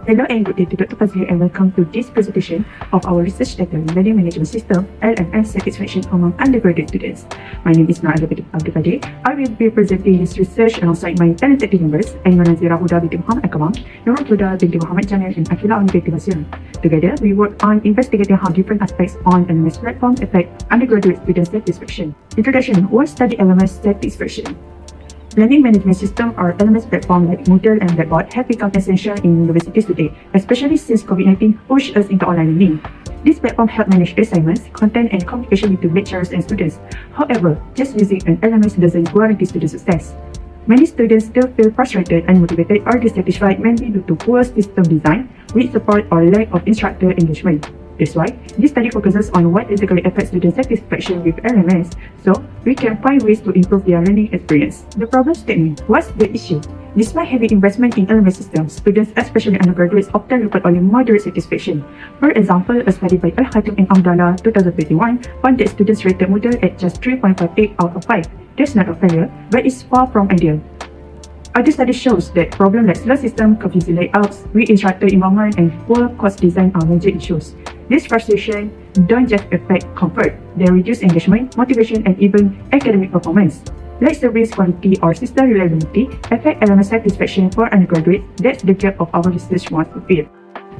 Hello and good day to Dr. Fazli and welcome to this presentation of our research data learning management system LMS satisfaction among undergraduate students. My name is Naila Abdul Qadir. I will be presenting this research alongside my talented team members Aiman Nazira Huda binti Muhammad Akmal, Nurul Huda binti Muhammad Jamil and Akila binti Masir. Together, we work on investigating how different aspects on LMS platform affect undergraduate student satisfaction. Introduction: What study LMS satisfaction? Learning management system or LMS platform like Moodle and Blackboard have become essential in universities today, especially since COVID-19 pushed us into online learning. This platform help manage assignments, content, and communication between lecturers and students. However, just using an LMS doesn't guarantee student success. Many students still feel frustrated, unmotivated, or dissatisfied mainly due to poor system design, weak support, or lack of instructor engagement. That's why this study focuses on what exactly affects student satisfaction with LMS, so we can find ways to improve their learning experience. The problem statement: what's the issue? Despite heavy investment in LMS systems, students, especially undergraduates, often report only moderate satisfaction. For example, a study by Al-Khatim and Abdallah 2021 found that students rated Moodle at just 3.58 out of 5. That's not a failure, but it's far from ideal. Other study shows that problems like slow system, confusing layouts, weak instructor involvement, and poor course design are major issues. This frustration don't just affect comfort, they reduce engagement, motivation, and even academic performance. Like service quality or system reliability affect LMS satisfaction for undergraduates. That's the gap of our research wants to fill.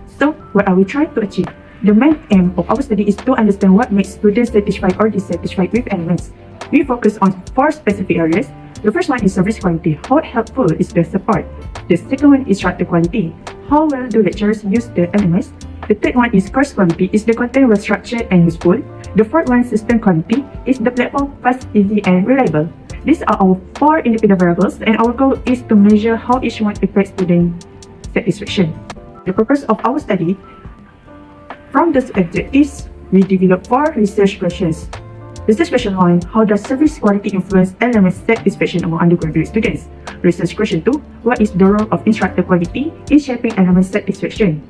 So, what are we trying to achieve? The main aim of our study is to understand what makes students satisfied or dissatisfied with LMS. We focus on 4 specific areas. The first one is service quality. How helpful is the support? The second one is instructor quality. How well do lecturers use the LMS? The third one is course quality. Is the content well structured and useful? The fourth one, system quality. Is the platform fast, easy, and reliable? These are our 4 independent variables, and our goal is to measure how each one affects student satisfaction. The purpose of our study: from these objectives, we developed 4 research questions. Research question 1: How does service quality influence LMS satisfaction among undergraduate students? Research question 2: What is the role of instructor quality in shaping LMS satisfaction?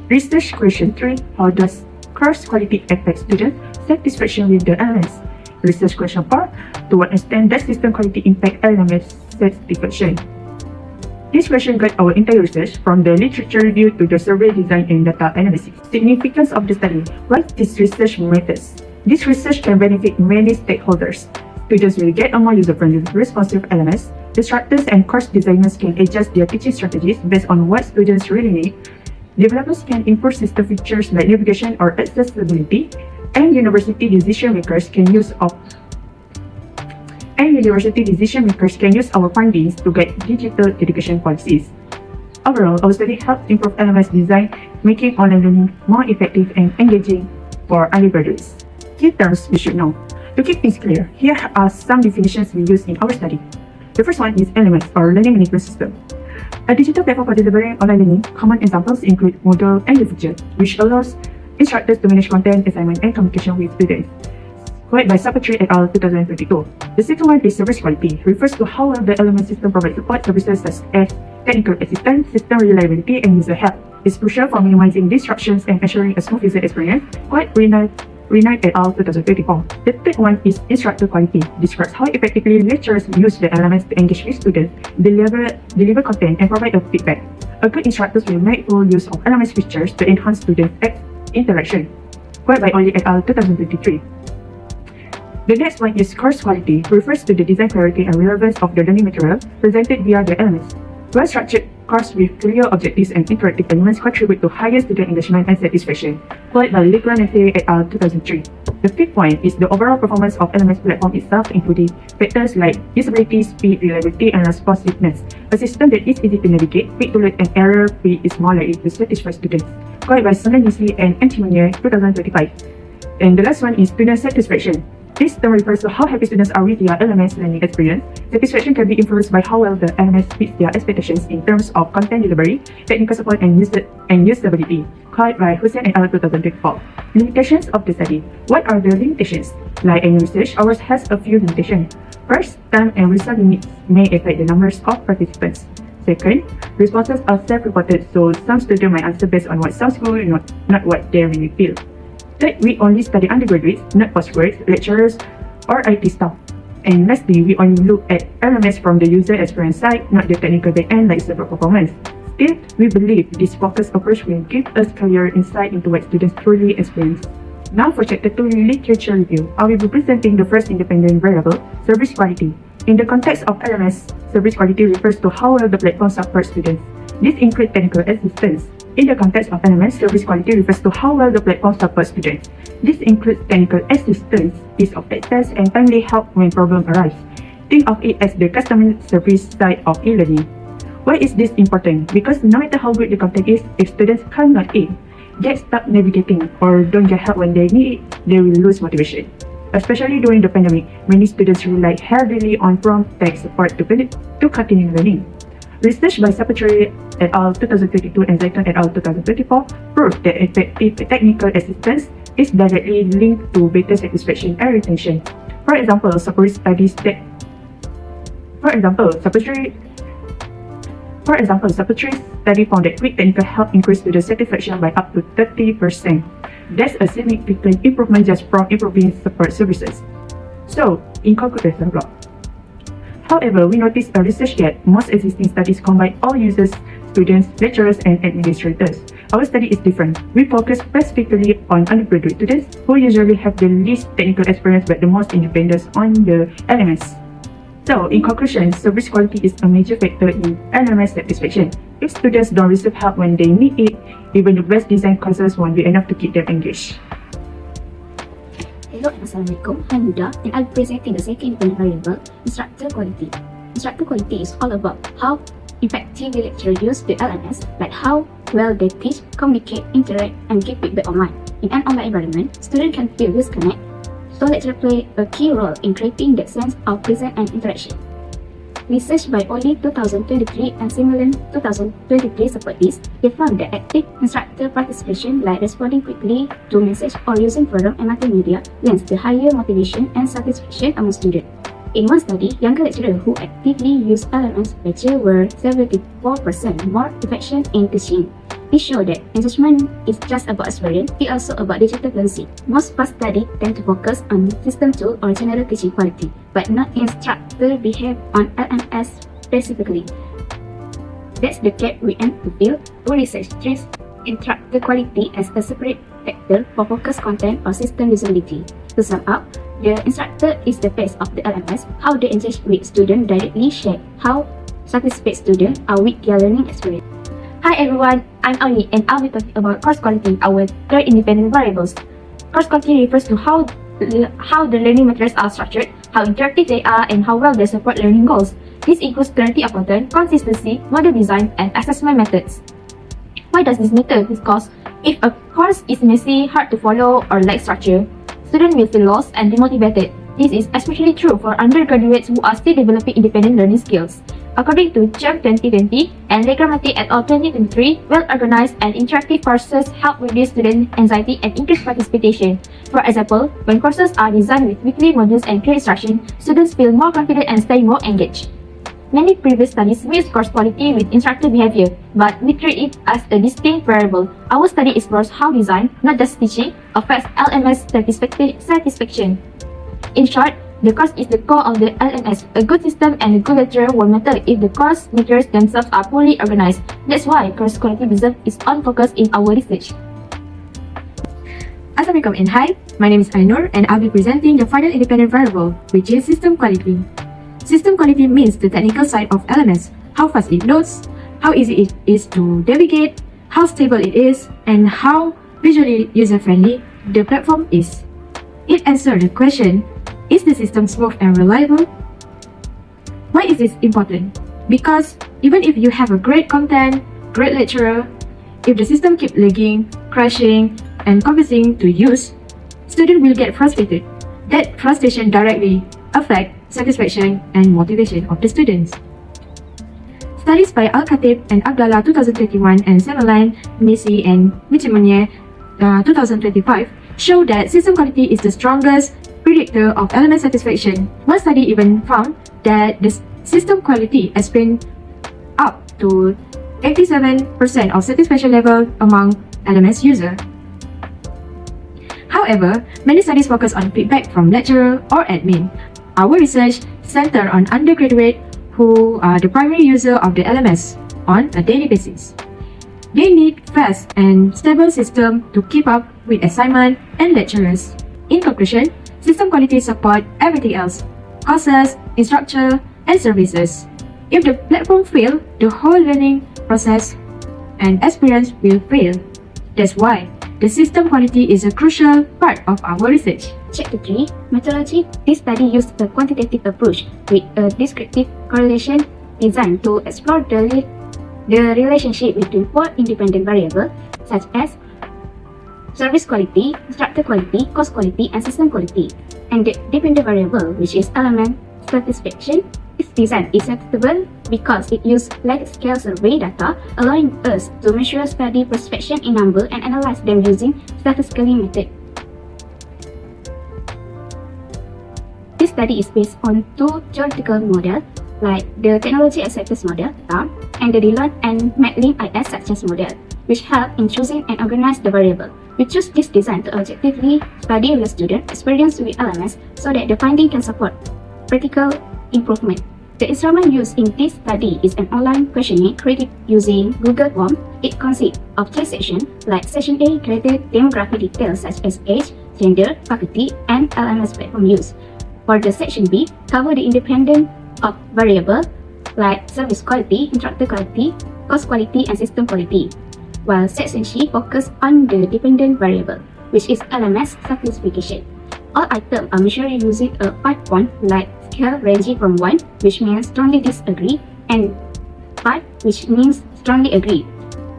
Research question 3: How does course quality affect student satisfaction with the LMS? Research question 4: To what extent does system quality impact LMS satisfaction? This question got our entire research, from the literature review to the survey design and data analysis. Significance of the study: why this research matters? This research can benefit many stakeholders. Students will get a more user-friendly, responsive LMS. Instructors and course designers can adjust their teaching strategies based on what students really need. Developers can improve system features like navigation or accessibility, and university decision makers can use our findings to guide digital education policies. Overall, our study helps improve LMS design, making online learning more effective and engaging for undergraduates. Key terms we should know. To keep things clear, here are some definitions we use in our study. The first one is LMS, or Learning Management System. A digital platform for delivering online learning. Common examples include Moodle and Literature, which allows instructors to manage content, assignment, and communication with students. Quoted by Sapatri et al. 2022. The second one is service quality. Refers to how well the LMS system provides support services such as technical assistance, system reliability, and user help. It's crucial for minimizing disruptions and ensuring a smooth user experience. Quoted Renate et al. 2024. The third one is instructor quality. Describes how effectively lecturers use the LMS to engage with students, deliver content, and provide a feedback. A good instructor will make full use of LMS features to enhance student interaction. Quoted by Oli et al. 2023. The next one is course quality. Refers to the design clarity and relevance of the learning material presented via the LMS. Well-structured course with clear objectives and interactive elements contribute to higher student engagement and satisfaction. Quoted by Ligranete et al. 2003. The fifth point is the overall performance of LMS platform itself, including factors like usability, speed, reliability, and responsiveness. A system that is easy to navigate, quick to learn, and error-free is more likely to satisfy students. Quoted by Solanisi and Antimonier 2025. And the last one is student satisfaction. This term refers to how happy students are with their LMS learning experience. Satisfaction can be influenced by how well the LMS meets their expectations in terms of content delivery, technical support, and usability. Quoted by Hussein et al. 2024. Limitations of the study. What are the limitations? Like any research, ours has a few limitations. First, time and result limits may affect the numbers of participants. Second, responses are self-reported, so some students might answer based on what sounds good, not what they really feel. Third, we only study undergraduates, not postgraduates, lecturers, or IT staff. And lastly, we only look at LMS from the user experience side, not the technical backend like server performance. Still, we believe this focused approach will give us clear insight into what students truly experience. Now for Chapter 2 Literature Review, I will be presenting the first independent variable, service quality. In the context of LMS, service quality refers to how well the platform supports students. This includes technical assistance. In the context of LMS, service quality refers to how well the platform supports students. This includes technical assistance, ease of access, and timely help when problems arise. Think of it as the customer service side of e-learning. Why is this important? Because no matter how good the content is, if students cannot get stuck navigating or don't get help when they need it, they will lose motivation. Especially during the pandemic, many students rely heavily on prompt tech support to continue learning. Research by Sapatri et al. 2022 and Zayton et al. 2024 proved that effective technical assistance is directly linked to better satisfaction and retention. For example, Sapatri study found that quick technical help increased student satisfaction by up to 30%. That's a significant improvement just from improving support services. So, in conclusion, however, we noticed a research that most existing studies combine all users, students, lecturers, and administrators. Our study is different. We focus specifically on undergraduate students who usually have the least technical experience but the most independence on the LMS. So, in conclusion, service quality is a major factor in LMS satisfaction. If students don't receive help when they need it, even the best designed courses won't be enough to keep them engaged. Hello and Assalamualaikum, I'm Huda and I'll be presenting the second independent variable, instructor quality. Instructor quality is all about how effectively lecturers use the LMS, like how well they teach, communicate, interact, and give feedback online. In an online environment, students can feel disconnected, so lecturers play a key role in creating that sense of presence and interaction. Research by Oli 2023 and Simulin 2023 support this. They found that active instructor participation, like responding quickly to messages or using forum and multimedia, lends to higher motivation and satisfaction among students. In one study, younger lecturers who actively use LMS lecture were 74% more effective in teaching. This shows that engagement is just about experience, it's also about digital fluency. Most past studies tend to focus on system tool or general teaching quality, but not instructor behavior on LMS specifically. That's the gap we aim to fill. Our research treats instructor quality as a separate factor for focused content or system usability. To sum up, the instructor is the face of the LMS. How they engage with students directly shape how satisfied students are with their learning experience. Hi everyone, I'm Auni and I'll be talking about course quality, our third independent variables. Course quality refers to how the learning materials are structured, how interactive they are, and how well they support learning goals. This includes clarity of content, consistency, model design, and assessment methods. Why does this matter? Because if a course is messy, hard to follow, or lacks structure, students will feel lost and demotivated. This is especially true for undergraduates who are still developing independent learning skills. According to Chang 2020 and Legramati et al. 2023, well-organized and interactive courses help reduce student anxiety and increase participation. For example, when courses are designed with weekly modules and clear instruction, students feel more confident and stay more engaged. Many previous studies mixed course quality with instructor behavior, but we treat it as a distinct variable. Our study explores how design, not just teaching, affects LMS satisfaction. In short, the course is the core of the LMS. A good system and a good lecturer will matter if the course materials themselves are poorly organized. That's why course quality deserves its own focus in our research. Assalamualaikum and hi, my name is Ainur and I'll be presenting the final independent variable, which is system quality. System quality means the technical side of LMS, how fast it loads, how easy it is to navigate, how stable it is, and how visually user-friendly the platform is. It answers the question, is the system smooth and reliable? Why is this important? Because even if you have a great content, great lecturer, if the system keeps lagging, crashing, and confusing to use, students will get frustrated. That frustration directly affects satisfaction and motivation of the students. Studies by Al-Khatib and Abdallah 2021 and Semeline, Messi and Michimonier 2025 show that system quality is the strongest predictor of LMS satisfaction. One study even found that the system quality has been up to 87% of satisfaction level among LMS users. However, many studies focus on feedback from lecturer or admin. Our research centered on undergraduate who are the primary user of the LMS. on a daily basis. They need fast and stable system to keep up with assignment and lecturers. In conclusion, system quality support everything else: courses, instructor, and services. If the platform fail, the whole learning process and experience will fail. That's why the system quality is a crucial part of our research. Chapter 3, Methodology. This study used a quantitative approach with a descriptive correlation designed to explore the relationship between 4 independent variables such as service quality, instructor quality, course quality, and system quality. And the dependent variable, which is element satisfaction, its design is acceptable because it uses large-scale survey data, allowing us to measure study participation in number and analyze them using statistical method. This study is based on 2 theoretical models, like the technology acceptance model (TAM) and the Dillon and Matlin IS success model, which help in choosing and organize the variable. We choose this design to objectively study real student experience with LMS so that the finding can support practical improvement. The instrument used in this study is an online questionnaire created using Google Form. It consists of 3 sections, like Section A created demographic details such as age, gender, faculty, and LMS platform use. For the Section B, cover the independent of variable like service quality, instructor quality, course quality, and system quality, while Section C focus on the dependent variable, which is LMS satisfaction. All items are measured using a 5-point like scale ranging from 1, which means strongly disagree, and 5, which means strongly agree.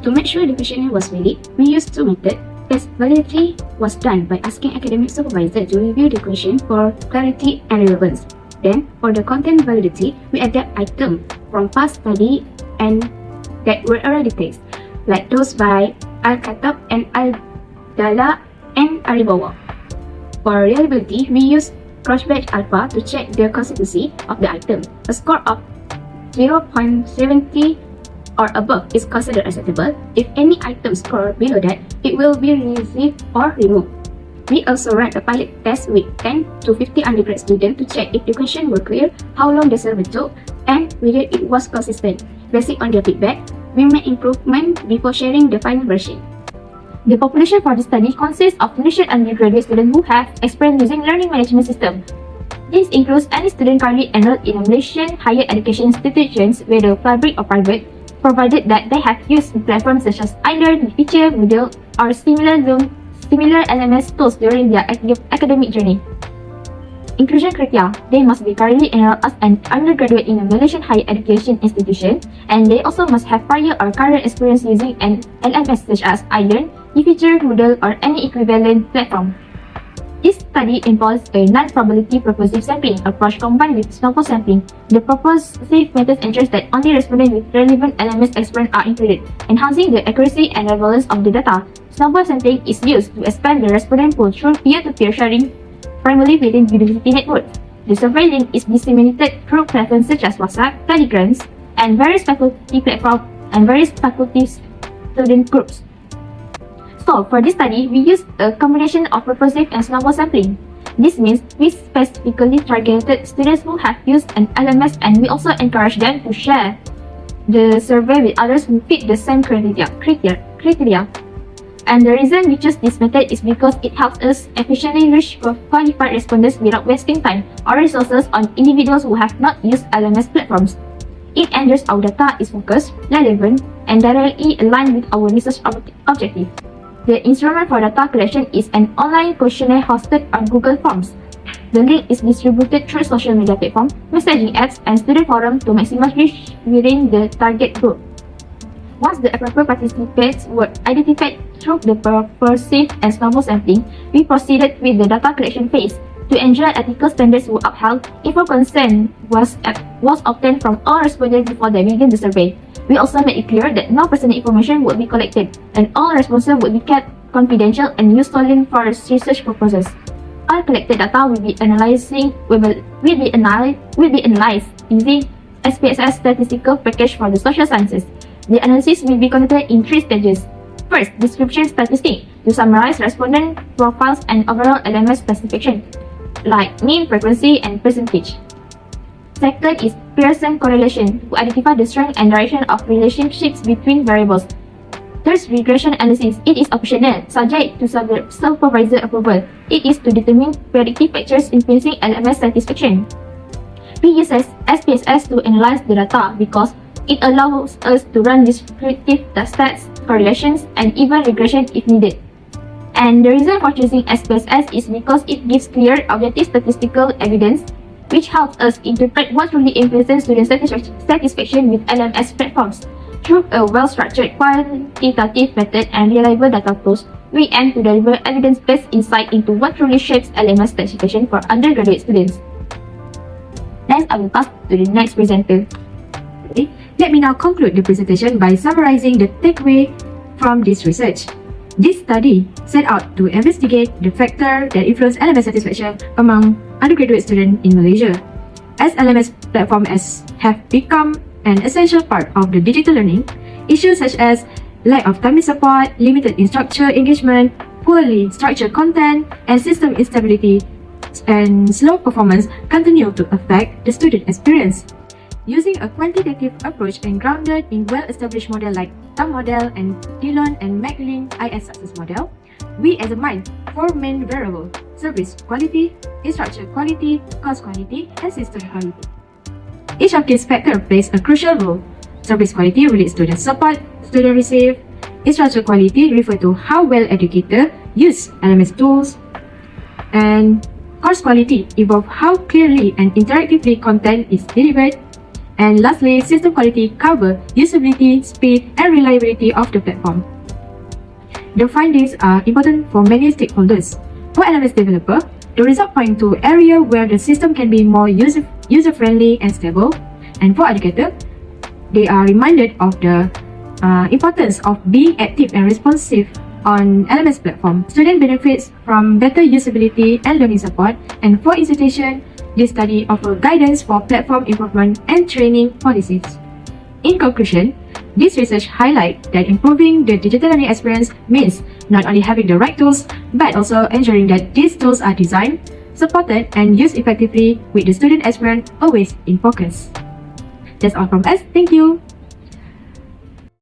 To make sure the questionnaire was valid, we used 2 methods. Test validity was done by asking academic supervisor to review the question for clarity and relevance. Then, for the content validity, we adapt items from past study and that were already tested, like those by Al-Khattab and Al-Dala and Aribawa. For reliability, we use cross-batch alpha to check the consistency of the item. A score of 0.70 or above is considered acceptable. If any item score below that, it will be received or removed. We also ran a pilot test with 10 to 50 undergrad students to check if the questions were clear, how long the survey took, and whether it was consistent. Based on their feedback, we made improvement before sharing the final version. The population for the study consists of Malaysian undergraduate students who have experience using learning management system. This includes any student currently enrolled in a Malaysian higher education institutions, whether public or private, provided that they have used platforms such as iLearn, Feature, Moodle, or similar LMS tools during their academic journey. Inclusion criteria: they must be currently enrolled as an undergraduate in a Malaysian higher education institution, and they also must have prior or current experience using an LMS such as iLearn, eFeature, Moodle, or any equivalent platform. This study involves a non-probability purposive sampling approach combined with snowball sampling. The purposive method ensures that only respondents with relevant LMS experience are included, enhancing the accuracy and relevance of the data. Snowball sampling is used to expand the respondent pool through peer-to-peer sharing, primarily within university networks. The survey link is disseminated through platforms such as WhatsApp, Telegrams, and various faculty platforms and various faculty student groups. So, for this study, we used a combination of purposive and snowball sampling. This means we specifically targeted students who have used an LMS, and we also encourage them to share the survey with others who fit the same criteria. And the reason we chose this method is because it helps us efficiently reach qualified respondents without wasting time or resources on individuals who have not used LMS platforms. It ensures our data is focused, relevant, and directly aligned with our research objective. The instrument for data collection is an online questionnaire hosted on Google Forms. The link is distributed through social media platforms, messaging apps, and student forums to maximize reach within the target group. Once the appropriate participants were identified through the purposive and snowball sampling, we proceeded with the data collection phase. To ensure ethical standards were upheld, informed consent was obtained from all respondents before they began the survey. We also made it clear that no personal information would be collected, and all responses would be kept confidential and used solely for research purposes. All collected data will be analyzed using SPSS statistical package for the social sciences. The analysis will be conducted in 3 stages. First, description statistics to summarize respondent profiles and overall LMS specification, like mean, frequency, and percentage. Second is Pearson correlation, to identify the strength and direction of relationships between variables. Third, regression analysis. It is optional, subject to supervisor approval. It is to determine predictive factors influencing LMS satisfaction. We use SPSS to analyze the data because it allows us to run descriptive stats, correlations, and even regression if needed. And the reason for choosing SPSS is because it gives clear, objective statistical evidence which helps us interpret what truly influences student satisfaction with LMS platforms. Through a well-structured quantitative method and reliable data flows, we aim to deliver evidence-based insight into what truly shapes LMS satisfaction for undergraduate students. Next, I will pass to the next presenter. Okay, let me now conclude the presentation by summarizing the takeaway from this research. This study set out to investigate the factor that influence LMS satisfaction among undergraduate students in Malaysia. As LMS platforms have become an essential part of the digital learning, issues such as lack of timely support, limited instructor engagement, poorly structured content, and system instability and slow performance continue to affect the student experience. Using a quantitative approach and grounded in well-established models like TAM model and Dillon and McLean IS success model, we examined four main variables: service quality, instructor quality, course quality, and system quality. Each of these factors plays a crucial role. Service quality relates to the support students receive. Instructor quality refers to how well educators use LMS tools. And course quality involves how clearly and interactively content is delivered. And lastly, system quality covers usability, speed, and reliability of the platform. The findings are important for many stakeholders. For LMS developer, the result point to areas where the system can be more user-friendly and stable. And for educators, they are reminded of the importance of being active and responsive on LMS platform. Student benefits from better usability and learning support. And for institution, this study offers guidance for platform improvement and training policies. In conclusion, this research highlights that improving the digital learning experience means not only having the right tools, but also ensuring that these tools are designed, supported, and used effectively with the student experience always in focus. That's all from us. Thank you.